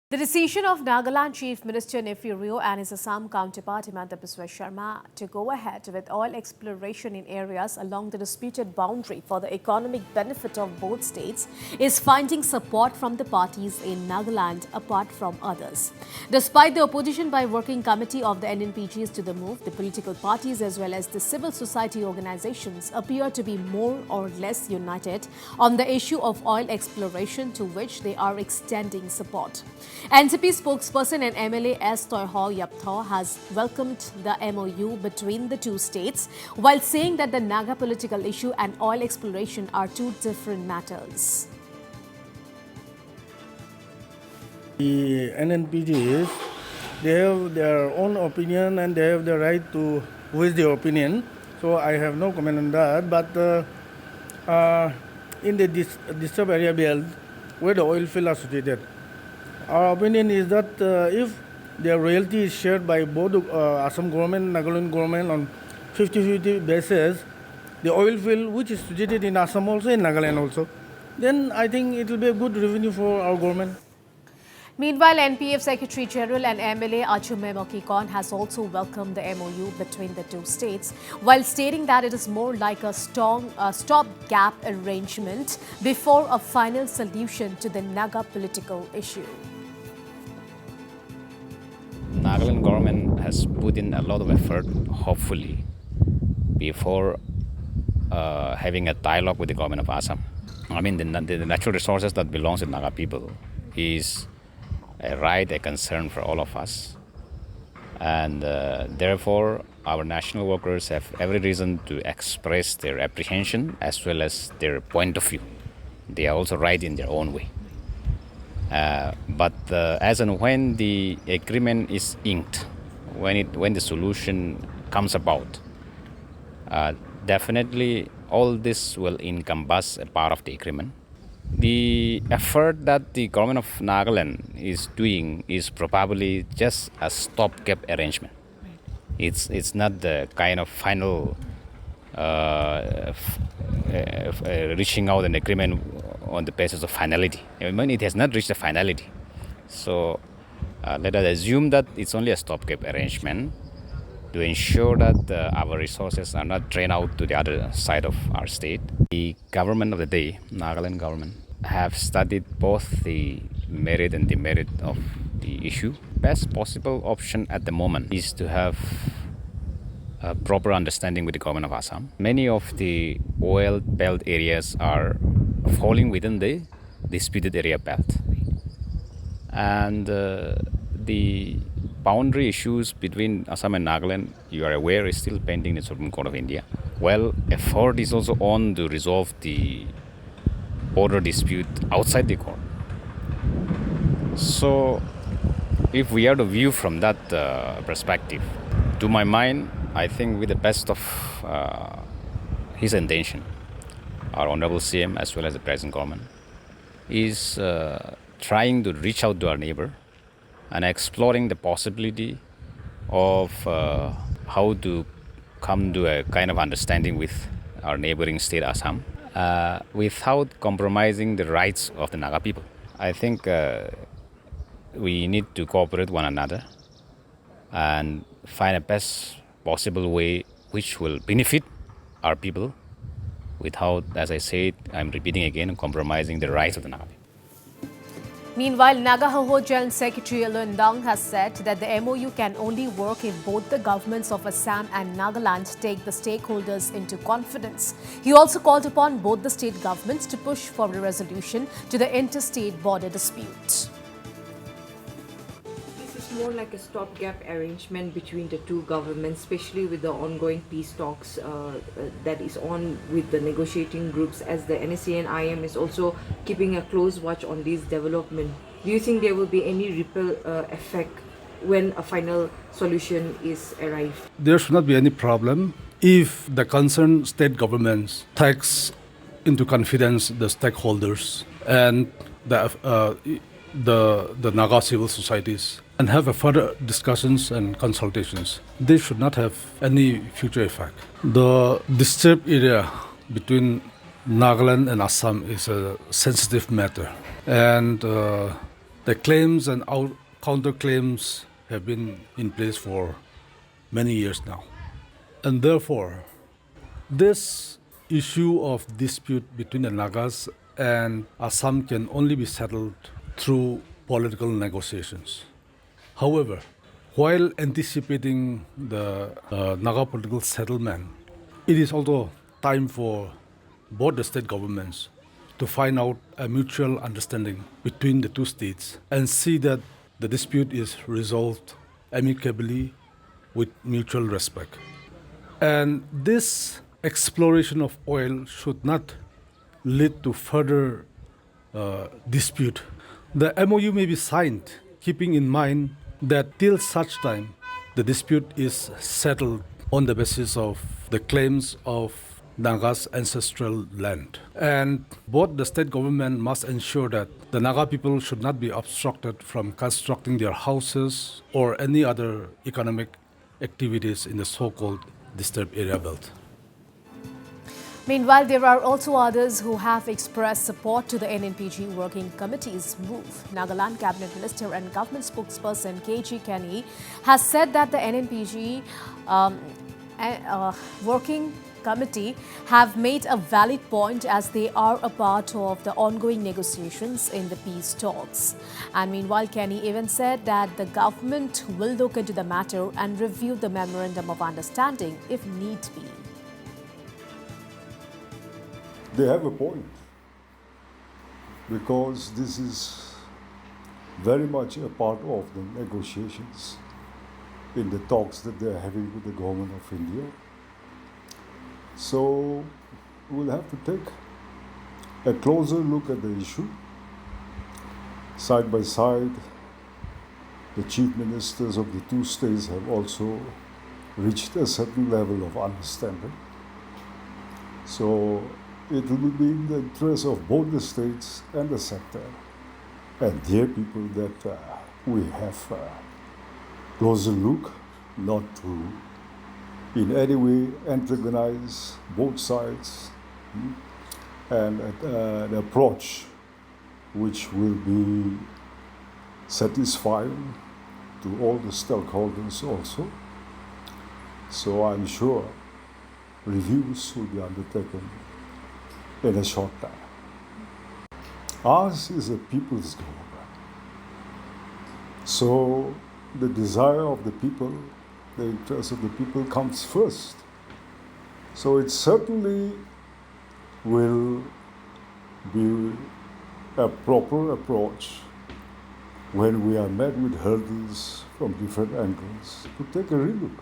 The decision of Nagaland Chief Minister Nefirio and his Assam counterpart Himanta Biswa Sharma to go ahead with oil exploration in areas along the disputed boundary for the economic benefit of both states is finding support from the parties in Nagaland apart from others. Despite the opposition by Working Committee of the NNPGs to the move, the political parties as well as the civil society organizations appear to be more or less united on the issue of oil exploration, to which they are extending support. NCP spokesperson and MLA S. Toyho Yaptho has welcomed the MOU between the two states while saying that the Naga political issue and oil exploration are two different matters. The NNPGs, they have their own opinion and they have the right to voice their opinion. So I have no comment on that. But in the disturbed area belt where the oil fields are situated, our opinion is that if their royalty is shared by both Assam government and Nagaland government on 50-50 basis, the oil field which is situated in Assam also in Nagaland also, then I think it will be a good revenue for our government. Meanwhile, NPF Secretary General and MLA Achume Mokikon has also welcomed the MOU between the two states, while stating that it is more like a stopgap arrangement before a final solution to the Naga political issue. Nagaland government has put in a lot of effort, hopefully, before having a dialogue with the government of Assam. I mean, the natural resources that belongs to Naga people is a right, a concern for all of us. And therefore, our national workers have every reason to express their apprehension as well as their point of view. They are also right in their own way. But as and when the agreement is inked, when the solution comes about, definitely all this will encompass a part of the agreement. The effort that the government of Nagaland is doing is probably just a stopgap arrangement. It's not the kind of final reaching out an agreement on the basis of finality. I mean, it has not reached a finality. So let us assume that it's only a stopgap arrangement to ensure that our resources are not drained out to the other side of our state. The government of the day, Nagaland government, have studied both the merit and demerit of the issue. Best possible option at the moment is to have a proper understanding with the government of Assam. Many of the oil belt areas are falling within the disputed area belt. And the boundary issues between Assam and Nagaland, you are aware, is still pending in the Supreme Court of India. Well, effort is also on to resolve the border dispute outside the court. So, if we are to view from that perspective, to my mind, I think with the best of his intention, our Honorable CM as well as the present government is trying to reach out to our neighbor and exploring the possibility of how to come to a kind of understanding with our neighboring state Assam without compromising the rights of the Naga people. I think we need to cooperate one another and find a best possible way which will benefit our people without, as I said, I'm repeating again, compromising the rights of the Naga people. Meanwhile, Naga Hoho General Secretary Lundang has said that the MOU can only work if both the governments of Assam and Nagaland take the stakeholders into confidence. He also called upon both the state governments to push for a resolution to the interstate border dispute. This is more like a stopgap arrangement between the two governments, especially with the ongoing peace talks that is on with the negotiating groups, as the NSA and IM is also keeping a close watch on this development. Do you think there will be any ripple effect when a final solution is arrived? There should not be any problem if the concerned state governments takes into confidence the stakeholders and the Naga civil societies and have a further discussions and consultations. They should not have any future effect. The disturbed area between Nagaland and Assam is a sensitive matter, and The claims and counterclaims have been in place for many years now. And therefore, this issue of dispute between the Nagas and Assam can only be settled through political negotiations. However, while anticipating the Naga political settlement, it is also time for both the state governments to find out a mutual understanding between the two states and see that the dispute is resolved amicably with mutual respect. And this exploration of oil should not lead to further dispute. The MOU may be signed, keeping in mind that till such time the dispute is settled on the basis of the claims of Naga's ancestral land. And both the state government must ensure that the Naga people should not be obstructed from constructing their houses or any other economic activities in the so-called disturbed area belt. Meanwhile, there are also others who have expressed support to the NNPG Working Committee's move. Nagaland Cabinet Minister and Government spokesperson KG Kenny has said that the NNPG Working Committee have made a valid point as they are a part of the ongoing negotiations in the peace talks. And meanwhile, Kenny even said that the government will look into the matter and review the memorandum of understanding if need be. They have a point, because this is very much a part of the negotiations in the talks that they are having with the government of India. So we'll have to take a closer look at the issue. Side by side, the chief ministers of the two states have also reached a certain level of understanding. So it will be in the interest of both the states and the sector and their people that we have a closer look, not to in any way antagonize both sides, and an approach which will be satisfying to all the stakeholders also. So I'm sure reviews will be undertaken in a short time. Ours is a people's government. So the desire of the people, the interest of the people comes first. So it certainly will be a proper approach when we are met with hurdles from different angles to take a relook.